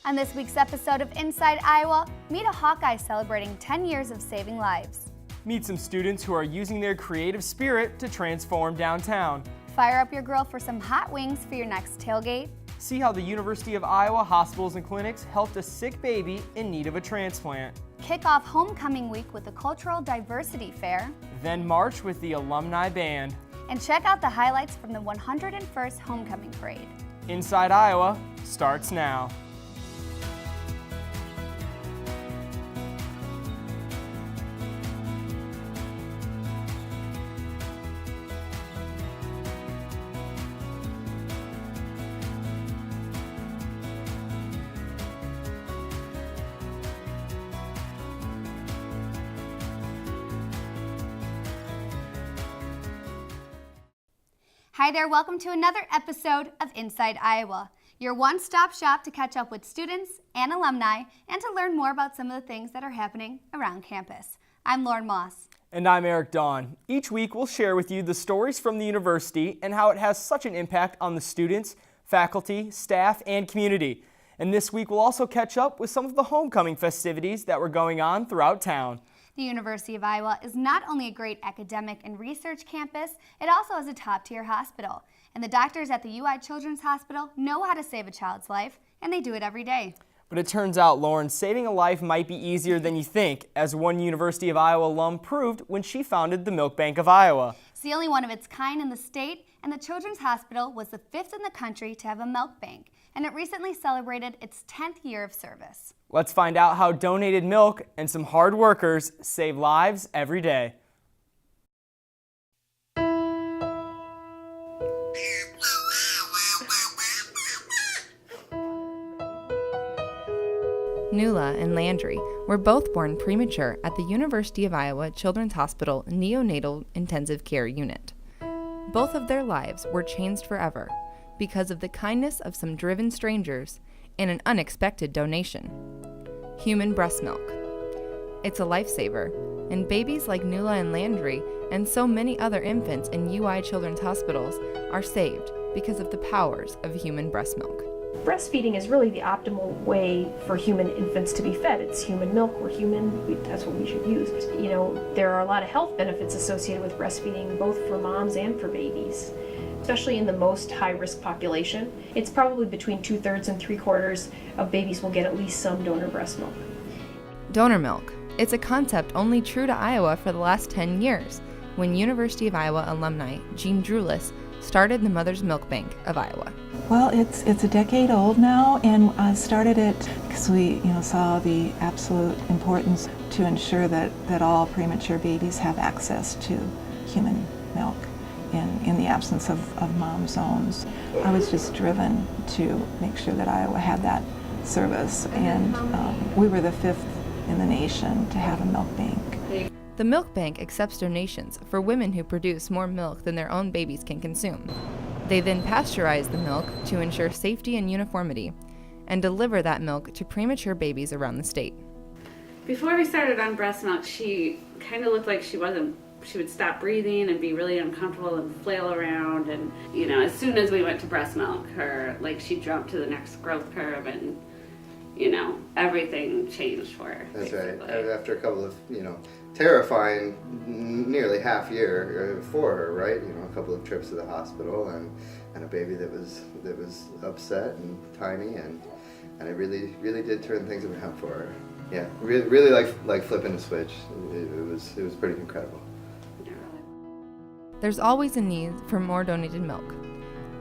On this week's episode of Inside Iowa, meet a Hawkeye celebrating 10 years of saving lives. Meet some students who are using their creative spirit to transform downtown. Fire up your grill for some hot wings for your next tailgate. See how the University of Iowa hospitals and clinics helped a sick baby in need of a transplant. Kick off homecoming week with the Cultural Diversity Fair. Then march with the Alumni Band. And check out the highlights from the 101st Homecoming Parade. Inside Iowa starts now. Hi there, welcome to another episode of Inside Iowa, your one-stop shop to catch up with students and alumni and to learn more about some of the things that are happening around campus. I'm Lauren Moss. And I'm Eric Dawn. Each week we'll share with you the stories from the university and how it has such an impact on the students, faculty, staff, and community. And this week we'll also catch up with some of the homecoming festivities that were going on throughout town. The University of Iowa is not only a great academic and research campus, it also has a top-tier hospital. And the doctors at the UI Children's Hospital know how to save a child's life, and they do it every day. But it turns out, Lauren, saving a life might be easier than you think, as one University of Iowa alum proved when she founded the Milk Bank of Iowa. It's the only one of its kind in the state, and the Children's Hospital was the 5th in the country to have a milk bank, and it recently celebrated its 10th year of service. Let's find out how donated milk and some hard workers save lives every day. Nuala and Landry were both born premature at the University of Iowa Children's Hospital Neonatal Intensive Care Unit. Both of their lives were changed forever because of the kindness of some driven strangers and an unexpected donation: human breast milk. It's a lifesaver, and babies like Nuala and Landry and so many other infants in UI Children's Hospitals are saved because of the powers of human breast milk. Breastfeeding is really the optimal way for human infants to be fed. It's human milk. We're human. That's what we should use. You know, there are a lot of health benefits associated with breastfeeding, both for moms and for babies, especially in the most high-risk population. It's probably between 2/3 and 3/4 of babies will get at least some donor breast milk. Donor milk. It's a concept only true to Iowa for the last 10 years, when University of Iowa alumni Jean Drulis started the Mother's Milk Bank of Iowa. Well, it's a decade old now, and I started it because we saw the absolute importance to ensure that all premature babies have access to human milk in the absence of mom's zones. I was just driven to make sure that Iowa had that service, and we were the 5th in the nation to have a milk bank. The milk bank accepts donations for women who produce more milk than their own babies can consume. They then pasteurize the milk to ensure safety and uniformity, and deliver that milk to premature babies around the state. Before we started on breast milk, she kind of looked like she would stop breathing and be really uncomfortable and flail around, and as soon as we went to breast milk, she jumped to the next growth curve, and everything changed for her. That's basically. right. After a couple of terrifying, nearly half year for her, right? A couple of trips to the hospital and a baby that was upset and tiny, and it really did turn things around for her. Yeah, really like flipping a switch. It was pretty incredible. There's always a need for more donated milk.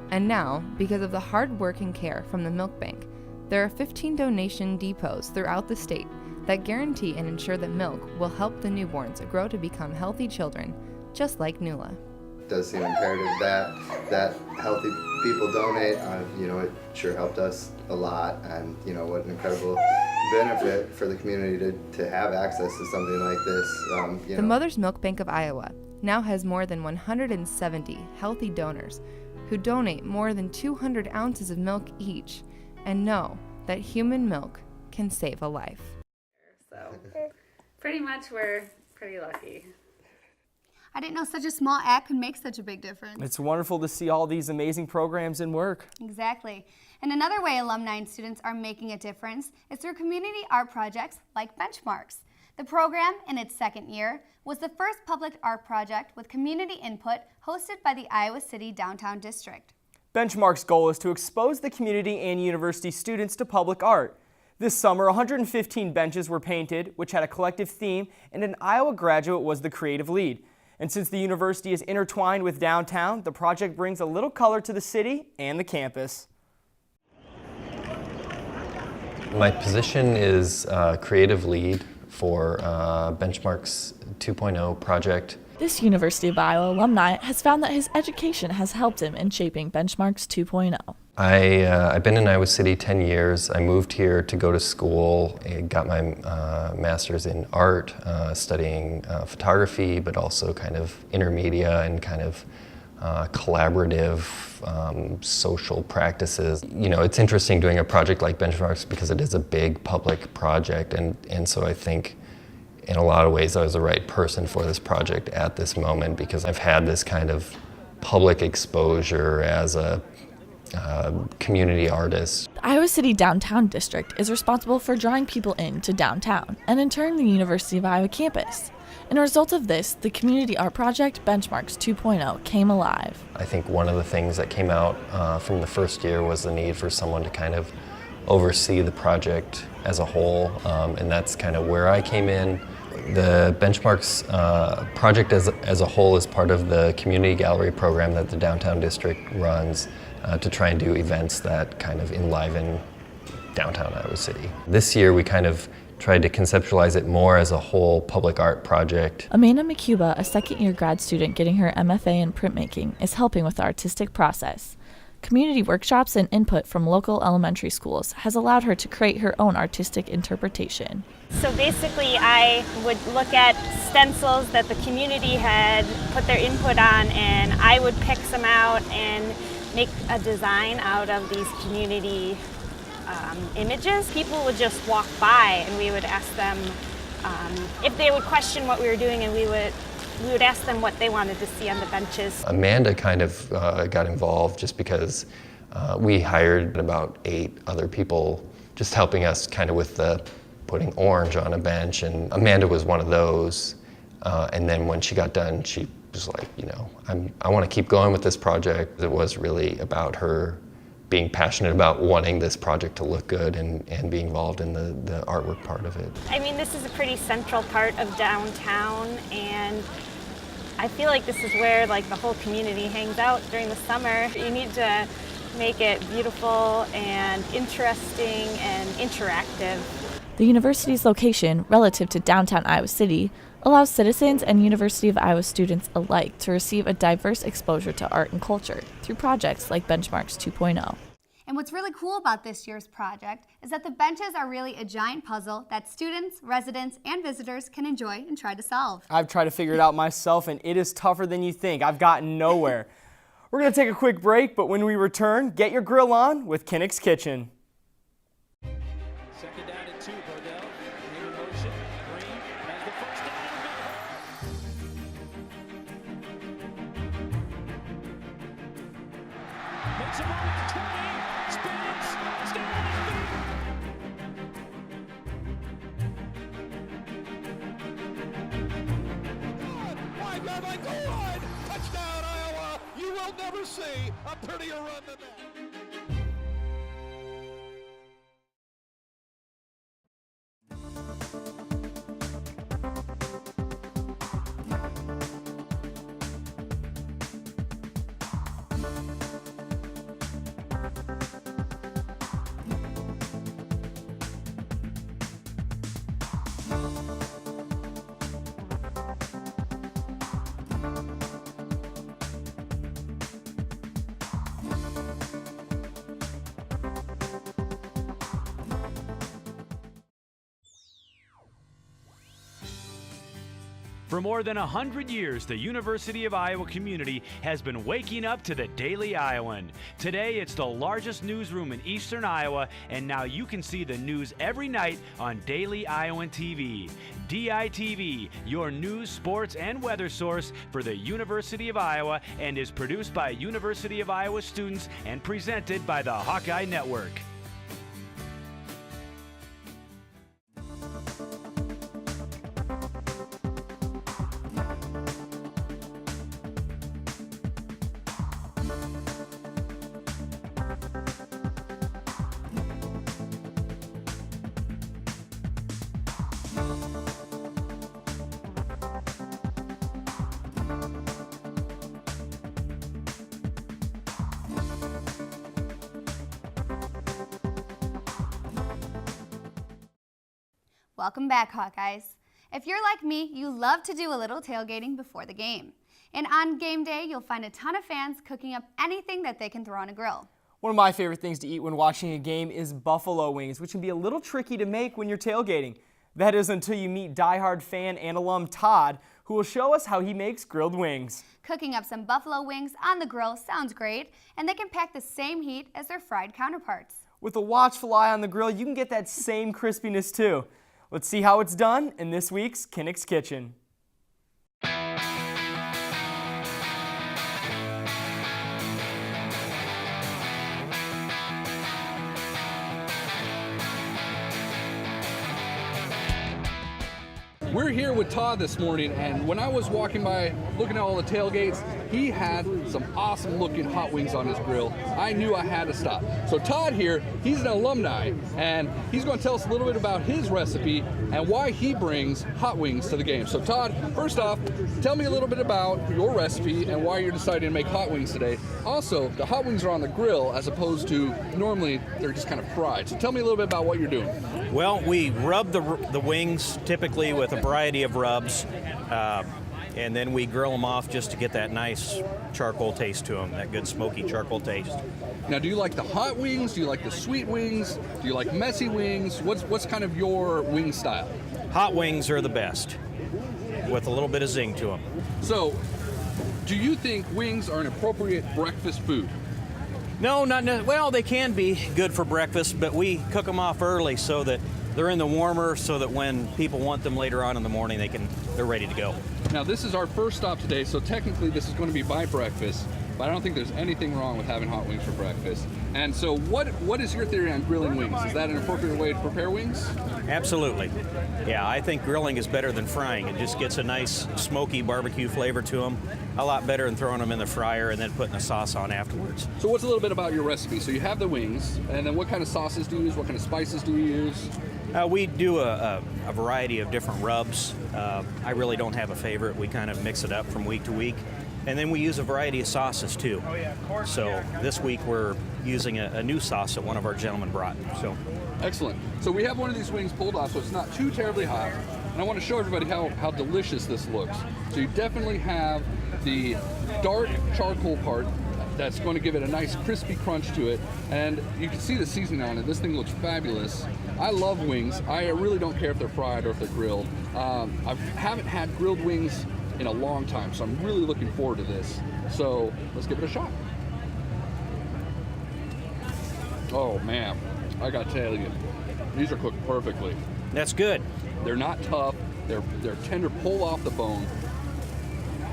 And now, because of the hard work and care from the milk bank, there are 15 donation depots throughout the state that guarantee and ensure that milk will help the newborns grow to become healthy children, just like Nuala. It does seem imperative that healthy people donate. It sure helped us a lot, and what an incredible benefit for the community to have access to something like this. The Mother's Milk Bank of Iowa now has more than 170 healthy donors who donate more than 200 ounces of milk each, and know that human milk can save a life. So pretty much we're pretty lucky. I didn't know such a small act could make such a big difference. It's wonderful to see all these amazing programs in work. Exactly. And another way alumni and students are making a difference is through community art projects like Benchmarks. The program, in its second year, was the first public art project with community input hosted by the Iowa City Downtown District. Benchmark's goal is to expose the community and university students to public art. This summer, 115 benches were painted, which had a collective theme, and an Iowa graduate was the creative lead. And since the university is intertwined with downtown, the project brings a little color to the city and the campus. My position is creative lead for Benchmarks 2.0 project. This University of Iowa alumni has found that his education has helped him in shaping Benchmarks 2.0. I've been in Iowa City 10 years. I moved here to go to school. I got my master's in art, studying photography, but also kind of intermedia and kind of collaborative social practices. You know, it's interesting doing a project like Benchmarks because it is a big public project, and so I think in a lot of ways I was the right person for this project at this moment because I've had this kind of public exposure as a community artist. The Iowa City Downtown District is responsible for drawing people into downtown and in turn the University of Iowa campus. And a result of this, the community art project Benchmarks 2.0 came alive. I think one of the things that came out from the first year was the need for someone to kind of oversee the project as a whole, and that's kind of where I came in. The Benchmarks project as a whole is part of the community gallery program that the Downtown District runs to try and do events that kind of enliven downtown Iowa City. This year we kind of tried to conceptualize it more as a whole public art project. Amanda McCuba, a second-year grad student getting her MFA in printmaking, is helping with the artistic process. Community workshops and input from local elementary schools has allowed her to create her own artistic interpretation. So basically I would look at stencils that the community had put their input on, and I would pick some out and make a design out of these community images. People would just walk by and we would ask them if they would question what we were doing, and we would ask them what they wanted to see on the benches. Amanda kind of got involved just because we hired about 8 other people just helping us kind of with the putting orange on a bench, and Amanda was one of those. And then when she got done, she was like, you know, I want to keep going with this project. It was really about her being passionate about wanting this project to look good and be involved in the artwork part of it. I mean, this is a pretty central part of downtown, and I feel like this is where like the whole community hangs out during the summer. You need to make it beautiful and interesting and interactive. The university's location, relative to downtown Iowa City, allows citizens and University of Iowa students alike to receive a diverse exposure to art and culture through projects like Benchmarks 2.0. And what's really cool about this year's project is that the benches are really a giant puzzle that students, residents, and visitors can enjoy and try to solve. I've tried to figure it out myself, and it is tougher than you think. I've gotten nowhere. We're going to take a quick break, but when we return, get your grill on with Kinnick's Kitchen. Second down and 2, Bodell. Here in motion. Green has the first down. Makes a move at 20. Spins. Stay on his feet. Wide yard line, goal line. Touchdown, Iowa. You will never see a prettier run than that. For more than 100 years, the University of Iowa community has been waking up to the Daily Iowan. Today, it's the largest newsroom in eastern Iowa, and now you can see the news every night on Daily Iowan TV. DITV, your news, sports, and weather source for the University of Iowa, and is produced by University of Iowa students and presented by the Hawkeye Network. Welcome back, Hawkeyes. If you're like me, you love to do a little tailgating before the game. And on game day, you'll find a ton of fans cooking up anything that they can throw on a grill. One of my favorite things to eat when watching a game is buffalo wings, which can be a little tricky to make when you're tailgating. That is until you meet diehard fan and alum Todd, who will show us how he makes grilled wings. Cooking up some buffalo wings on the grill sounds great, and they can pack the same heat as their fried counterparts. With a watchful eye on the grill, you can get that same crispiness too. Let's see how it's done in this week's Kinnick's Kitchen. We're here with Todd this morning, and when I was walking by looking at all the tailgates, he had some awesome looking hot wings on his grill. I knew I had to stop. So Todd here, he's an alumni, and he's going to tell us a little bit about his recipe and why he brings hot wings to the game. So Todd, first off, tell me a little bit about your recipe and why you're deciding to make hot wings today. Also, the hot wings are on the grill as opposed to normally they're just kind of fried. So tell me a little bit about what you're doing. Well, we rub the wings typically with a variety of rubs, and then we grill them off just to get that nice charcoal taste to them, that good smoky charcoal taste. Now, do you like the hot wings? Do you like the sweet wings? Do you like messy wings? What's kind of your wing style? Hot wings are the best, with a little bit of zing to them. So, do you think wings are an appropriate breakfast food? No, well, they can be good for breakfast, but we cook them off early so that they're in the warmer, so that when people want them later on in the morning, they're ready to go. Now, this is our first stop today, so technically this is going to be by breakfast, but I don't think there's anything wrong with having hot wings for breakfast. And so what is your theory on grilling wings? Is that an appropriate way to prepare wings? Absolutely. Yeah, I think grilling is better than frying. It just gets a nice smoky barbecue flavor to them. A lot better than throwing them in the fryer and then putting the sauce on afterwards. So what's a little bit about your recipe? So you have the wings, and then what kind of sauces do you use? What kind of spices do you use? We do a variety of different rubs. I really don't have a favorite. We kind of mix it up from week to week. And then we use a variety of sauces too. So this week we're using a new sauce that one of our gentlemen brought. So excellent. So we have one of these wings pulled off, so it's not too terribly hot. And I want to show everybody how delicious this looks. So you definitely have the dark charcoal part that's going to give it a nice crispy crunch to it. And you can see the seasoning on it. This thing looks fabulous. I love wings. I really don't care if they're fried or if they're grilled. I haven't had grilled wings in a long time, so I'm really looking forward to this. So let's give it a shot. Oh man, I gotta tell you, these are cooked perfectly. That's good. They're not tough, they're tender, pull off the bone.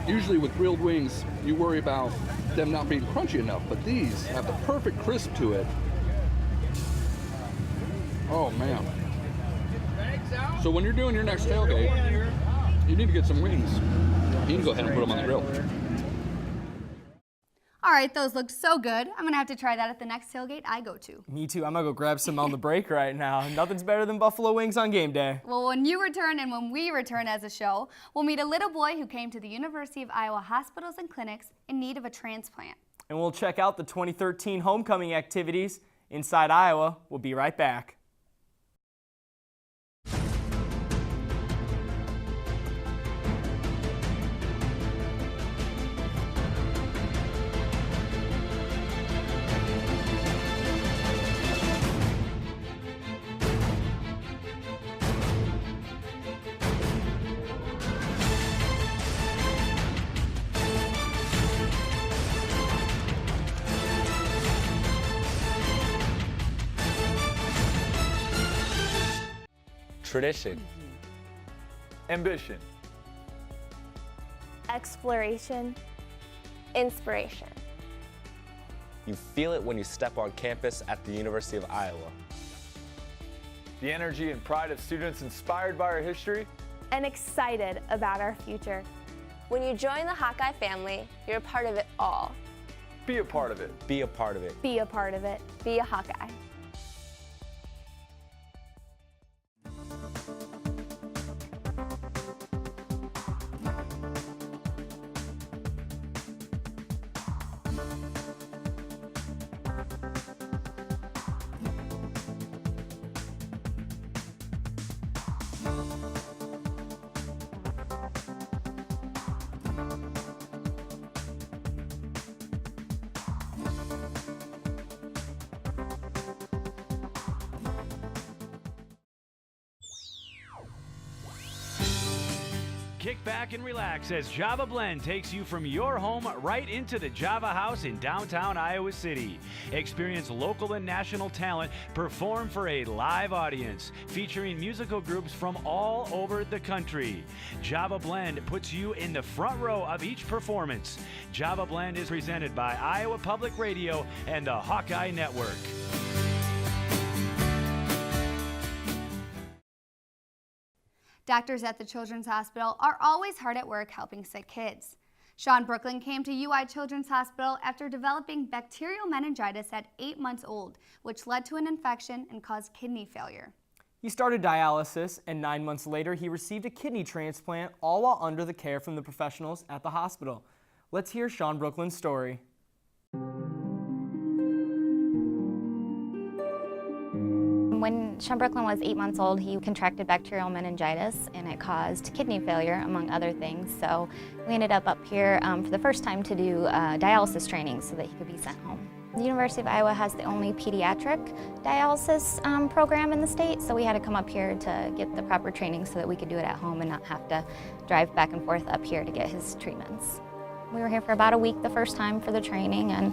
Usually with grilled wings, you worry about them not being crunchy enough, but these have the perfect crisp to it. Oh man. So when you're doing your next tailgate, you need to get some wings. You can go ahead and put them on the grill. All right, those look so good. I'm gonna have to try that at the next tailgate I go to. Me too. I'm gonna go grab some on the break right now. Nothing's better than buffalo wings on game day. Well, when you return and when we return as a show, we'll meet a little boy who came to the University of Iowa hospitals and clinics in need of a transplant. And we'll check out the 2013 homecoming activities. Inside Iowa, we'll be right back. Tradition. Ambition. Exploration. Inspiration. You feel it when you step on campus at the University of Iowa. The energy and pride of students inspired by our history. And excited about our future. When you join the Hawkeye family, you're a part of it all. Be a part of it. Be a part of it. Be a part of it. Be a Hawkeye. Kick back and relax as Java Blend takes you from your home right into the Java House in downtown Iowa City. Experience local and national talent perform for a live audience, featuring musical groups from all over the country. Java Blend puts you in the front row of each performance. Java Blend is presented by Iowa Public Radio and the Hawkeye Network. Doctors at the Children's Hospital are always hard at work helping sick kids. Sean Brooklyn came to UI Children's Hospital after developing bacterial meningitis at 8 months old, which led to an infection and caused kidney failure. He started dialysis, and 9 months later he received a kidney transplant, all while under the care from the professionals at the hospital. Let's hear Sean Brooklyn's story. When Sean Brooklyn was 8 months old, he contracted bacterial meningitis, and it caused kidney failure, among other things. So we ended up here for the first time to do dialysis training so that he could be sent home. The University of Iowa has the only pediatric dialysis program in the state, so we had to come up here to get the proper training so that we could do it at home and not have to drive back and forth up here to get his treatments. We were here for about a week the first time for the training, and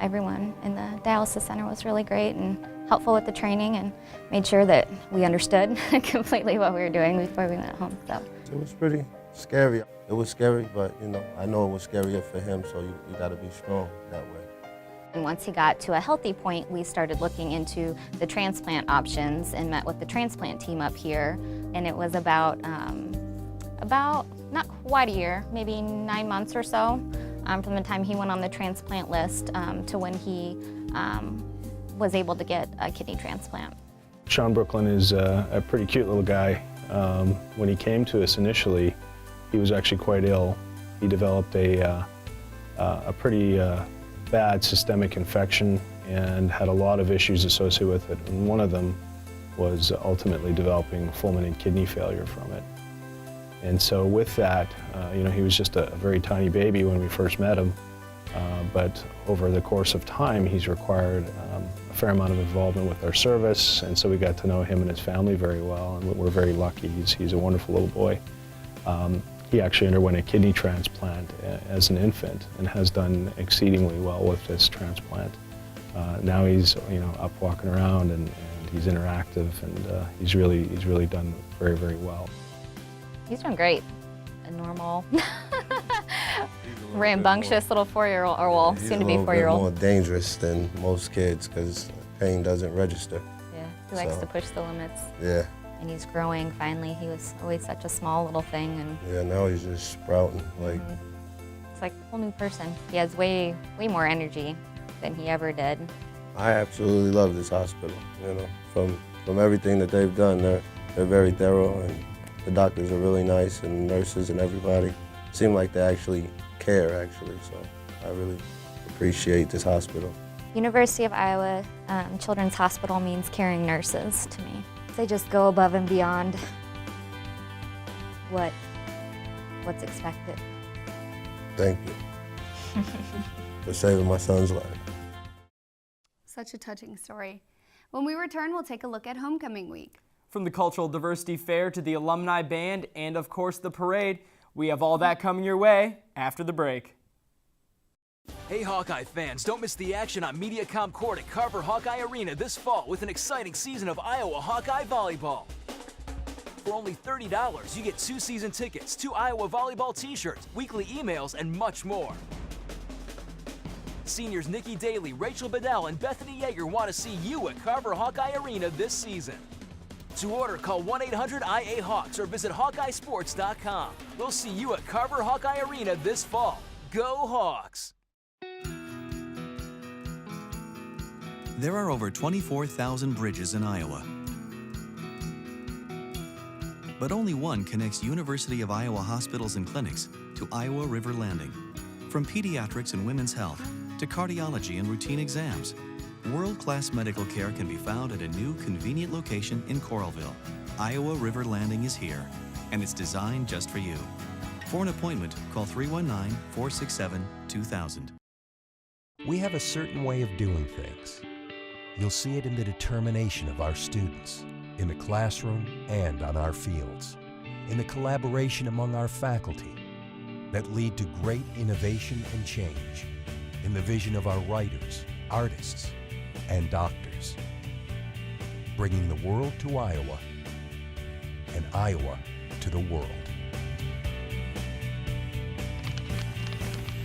everyone in the dialysis center was really great and helpful with the training and made sure that we understood completely what we were doing before we went home. So it was pretty scary. It was scary, but I know it was scarier for him, so you got to be strong that way. And once he got to a healthy point, we started looking into the transplant options and met with the transplant team up here. And it was about not quite a year, maybe 9 months or so, from the time he went on the transplant list to when he was able to get a kidney transplant. Sean Brooklyn is a pretty cute little guy. When he came to us initially, he was actually quite ill. He developed a pretty bad systemic infection and had a lot of issues associated with it. And one of them was ultimately developing fulminant kidney failure from it. And so with that, he was just a very tiny baby when we first met him. But over the course of time, he's required a fair amount of involvement with our service, and so we got to know him and his family very well, and we're very lucky. He's a wonderful little boy. He actually underwent a kidney transplant as an infant and has done exceedingly well with this transplant. Now he's up walking around and he's interactive, and he's really done very, very well. He's doing great. A normal, rambunctious little 4-year-old, or well, soon to be 4-year-old. More dangerous than most kids because pain doesn't register. Yeah, he likes to push the limits. Yeah. And he's growing finally. He was always such a small little thing, and yeah, now he's just sprouting like. It's like a whole new person. He has way more energy than he ever did. I absolutely love this hospital. From everything that they've done, they're very thorough, and the doctors are really nice, and nurses and everybody seem like they actually care. So I really appreciate this hospital. University of Iowa Children's Hospital means caring nurses to me. They just go above and beyond what's expected. Thank you for saving my son's life. Such a touching story. When we return, we'll take a look at Homecoming Week. From the Cultural Diversity Fair to the Alumni Band and, of course, the parade, we have all that coming your way after the break. Hey Hawkeye fans, don't miss the action on MediaCom Court at Carver Hawkeye Arena this fall with an exciting season of Iowa Hawkeye Volleyball. For only $30, you get 2 season tickets, 2 Iowa volleyball t-shirts, weekly emails, and much more. Seniors Nikki Daly, Rachel Bedell, and Bethany Yeager want to see you at Carver Hawkeye Arena this season. To order, call 1-800-IA-HAWKS or visit HawkeyeSports.com. We'll see you at Carver Hawkeye Arena this fall. Go Hawks! There are over 24,000 bridges in Iowa. But only one connects University of Iowa hospitals and clinics to Iowa River Landing. From pediatrics and women's health to cardiology and routine exams, world-class medical care can be found at a new, convenient location in Coralville. Iowa River Landing is here, and it's designed just for you. For an appointment, call 319-467-2000. We have a certain way of doing things. You'll see it in the determination of our students, in the classroom and on our fields, in the collaboration among our faculty that lead to great innovation and change, in the vision of our writers, artists, and doctors, bringing the world to Iowa and Iowa to the world.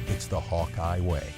It's the Hawkeye way.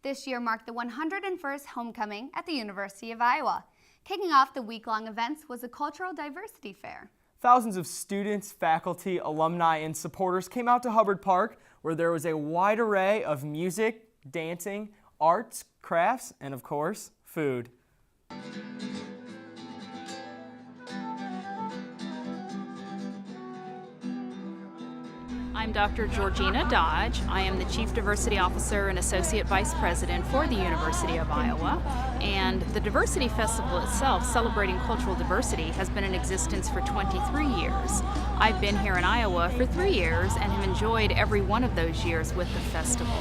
This year marked the 101st homecoming at the University of Iowa. Kicking off the week-long events was a cultural diversity fair. Thousands of students, faculty, alumni, and supporters came out to Hubbard Park, where there was a wide array of music, dancing, arts, crafts, and of course, food. I'm Dr. Georgina Dodge. I am the Chief Diversity Officer and Associate Vice President for the University of Iowa. And the Diversity Festival itself, celebrating cultural diversity, has been in existence for 23 years. I've been here in Iowa for 3 years and have enjoyed every one of those years with the festival.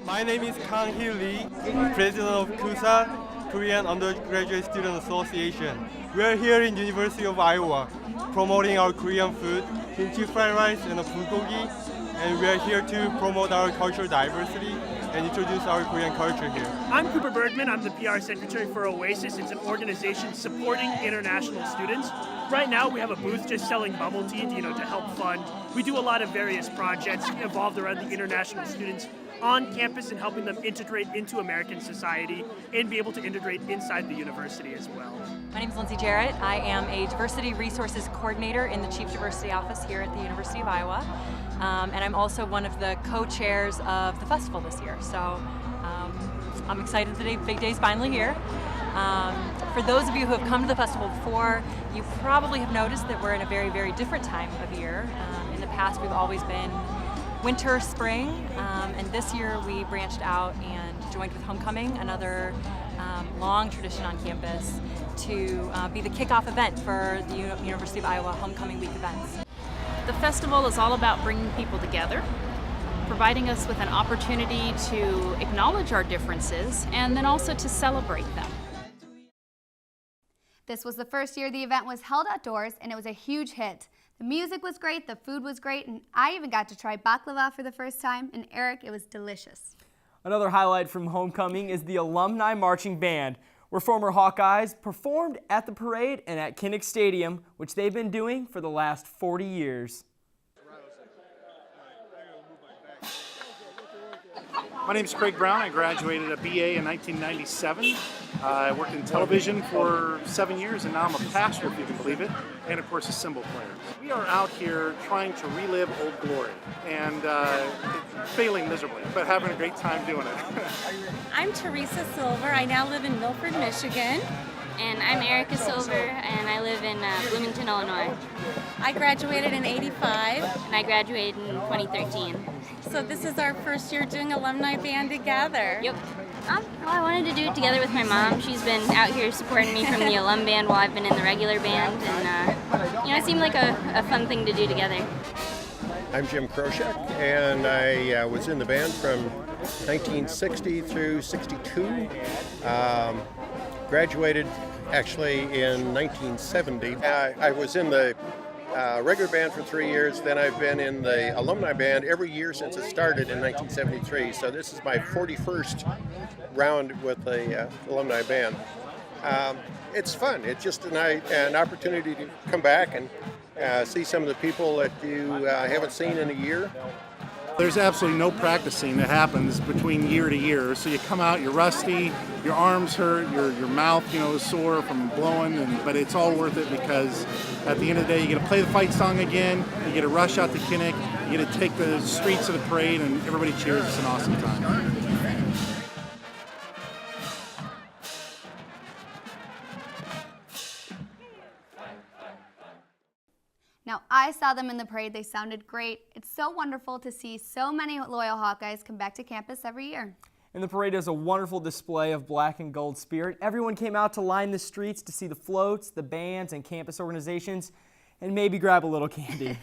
My name is Kang Hee Lee, President of KUSA, Korean Undergraduate Student Association. We are here in University of Iowa, promoting our Korean food, kimchi fried rice and bulgogi, and we are here to promote our cultural diversity and introduce our Korean culture here. I'm Cooper Bergman. I'm the PR Secretary for Oasis. It's an organization supporting international students. Right now we have a booth just selling bubble tea, to help fund. We do a lot of various projects involved around the international students on campus and helping them integrate into American society and be able to integrate inside the university as well. My name is Lindsay Jarrett. I am a Diversity Resources Coordinator in the Chief Diversity Office here at the University of Iowa. And I'm also one of the co-chairs of the festival this year. So I'm excited today, big day's finally here. For those of you who have come to the festival before, you probably have noticed that we're in a very, very different time of year. In the past, we've always been winter, spring, and this year we branched out and joined with Homecoming, another long tradition on campus, to be the kickoff event for the University of Iowa Homecoming Week events. The festival is all about bringing people together, providing us with an opportunity to acknowledge our differences and then also to celebrate them. This was the first year the event was held outdoors, and it was a huge hit. The music was great, the food was great, and I even got to try baklava for the first time, and Eric, it was delicious. Another highlight from homecoming is the Alumni Marching Band, where former Hawkeyes performed at the parade and at Kinnick Stadium, which they've been doing for the last 40 years. My name is Craig Brown. I graduated a BA in 1997. I worked in television for 7 years, and now I'm a pastor, if you can believe it, and of course a cymbal player. We are out here trying to relive old glory, and failing miserably, but having a great time doing it. I'm Teresa Silver. I now live in Milford, Michigan. And I'm Erica Silver, and I live in Bloomington, Illinois. I graduated in '85. And I graduated in 2013. So this is our first year doing Alumni Band together. Yep. Well, I wanted to do it together with my mom. She's been out here supporting me from the alum band while I've been in the regular band, and it seemed like a fun thing to do together. I'm Jim Kroshek, and I was in the band from 1960 through 62. Graduated actually in 1970. I was in the regular band for 3 years, then I've been in the alumni band every year since it started in 1973. So this is my 41st round with the alumni band. It's fun. It's just an opportunity to come back and see some of the people that you haven't seen in a year. There's absolutely no practicing that happens between year to year. So you come out, you're rusty, your arms hurt, your mouth, is sore from blowing, but it's all worth it because at the end of the day, you get to play the fight song again, you get to rush out to Kinnick, you get to take the streets of the parade, and everybody cheers. It's an awesome time. Now, I saw them in the parade. They sounded great. It's so wonderful to see so many loyal Hawkeyes come back to campus every year. And the parade is a wonderful display of black and gold spirit. Everyone came out to line the streets to see the floats, the bands, and campus organizations, and maybe grab a little candy.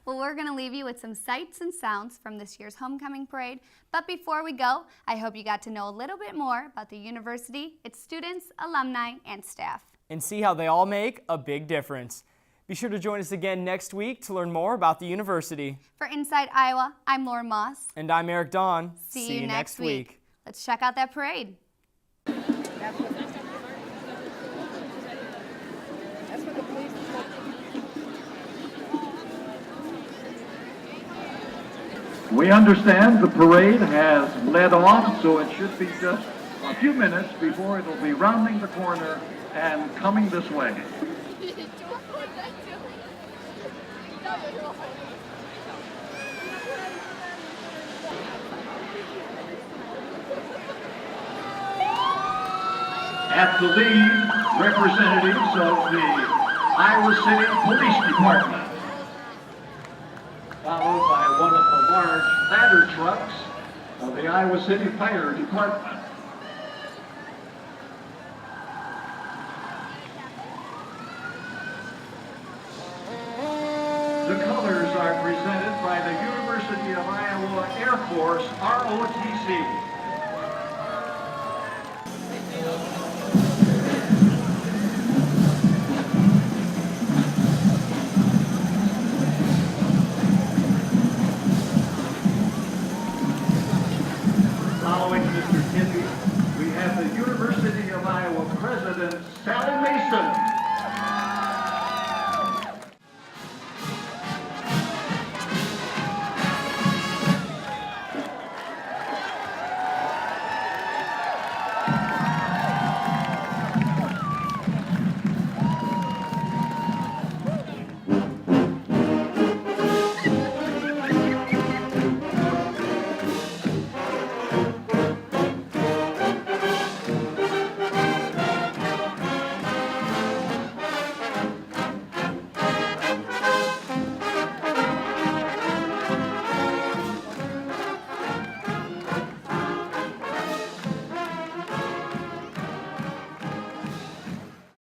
Well, we're going to leave you with some sights and sounds from this year's homecoming parade. But before we go, I hope you got to know a little bit more about the university, its students, alumni, and staff. And see how they all make a big difference. Be sure to join us again next week to learn more about the university. For Inside Iowa, I'm Lauren Moss. And I'm Eric Dawn. See you next week. Let's check out that parade. We understand the parade has led off, so it should be just a few minutes before it'll be rounding the corner and coming this way. At the lead, representatives of the Iowa City Police Department, followed by one of the large ladder trucks of the Iowa City Fire Department. The colors are presented by the University of Iowa Air Force, ROTC. Following Mr. Kinnick, we have the University of Iowa President, Sally Mason.